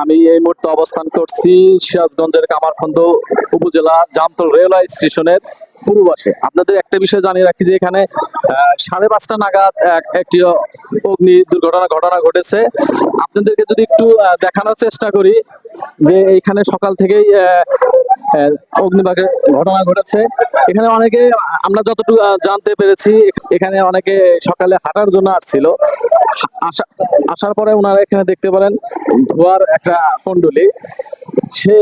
আমি এই মুহূর্তে অবস্থান করছি সিরাজগঞ্জের কামারখন্দ উপজেলা জামতল রেলওয়ে স্টেশনের পূর্ব পাশে। আপনাদের একটা বিষয় জানিয়ে রাখি যে এখানে 5:30 নাগাদ একটি অগ্নি ঘটনা ঘটেছে। আপনাদেরকে যদি একটু দেখানোর চেষ্টা করি যে এইখানে সকাল থেকেই অগ্নিবাগের ঘটনা ঘটেছে। এখানে অনেকে, আমরা যতটুকু জানতে পেরেছি, এখানে অনেকে সকালে হাঁটার জন্য আসছিল। আসার পরে ওনারা এখানে দেখতে পেলেন ধোয়ার একটা কুণ্ডলী। সে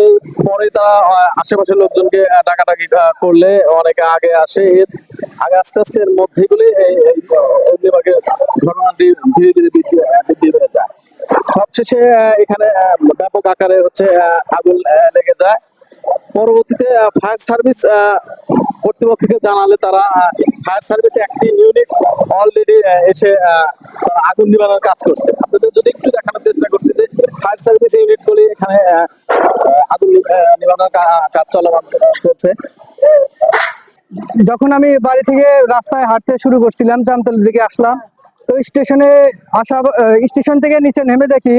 পরে তারা আশেপাশের লোকজনকে ডাকাডাকি করলে অনেকে আগে আসে। এর আগে আস্তে আস্তে এর মধ্যেগুলি এই অগ্নিবাগের ঘটনাটি ধীরে ধীরে বৃদ্ধি পেয়ে যায়। সবশেষে এখানে ব্যাপক আকারে হচ্ছে আগুন লেগে যায়। পরবর্তীতে ফায়ার সার্ভিস কর্তৃপক্ষকে জানালে তারা ফায়ার সার্ভিস একটি ইউনিট অলরেডি এসে আগুন নিবানোর কাজ করছে। আপনাদের যদি একটু দেখানোর চেষ্টা করছি যে ফায়ার সার্ভিস ইউনিটগুলি এখানে আগুন নিবানোর কাজ চলমান চলছে। যখন আমি বাড়ি থেকে রাস্তায় হাঁটতে শুরু করছিলাম, জামতলের দিকে আসলাম, তো স্টেশন থেকে নিচে নেমে দেখি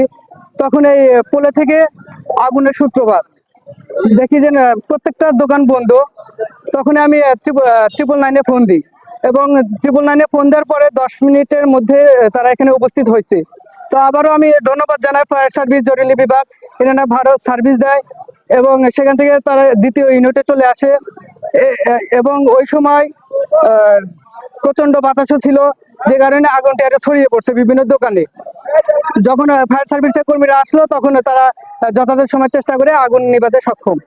তখন এই পোলে থেকে আগুনের সূত্রপাত। দেখি যে প্রত্যেকটা দোকান বন্ধ। তখন আমি 999-এ ফোন দিই এবং 999-এ ফোন দেওয়ার পরে 10 মিনিটের মধ্যে তারা এখানে উপস্থিত হয়েছে। তো আবারও আমি ধন্যবাদ জানাই ফায়ার সার্ভিস, জরুরি বিভাগ, এনারা ভালো সার্ভিস দেয় এবং সেখান থেকে তারা দ্বিতীয় ইউনিটে চলে আসে। এবং ওই সময় প্রচন্ড বাতাসও ছিল, যে কারণে আগুনটা আরো ছড়িয়ে পড়ছে বিভিন্ন দোকানে। যখন ফায়ার সার্ভিসের কর্মীরা আসলো তখন তারা যথাযথ সময় চেষ্টা করে আগুন নিভাতে সক্ষম।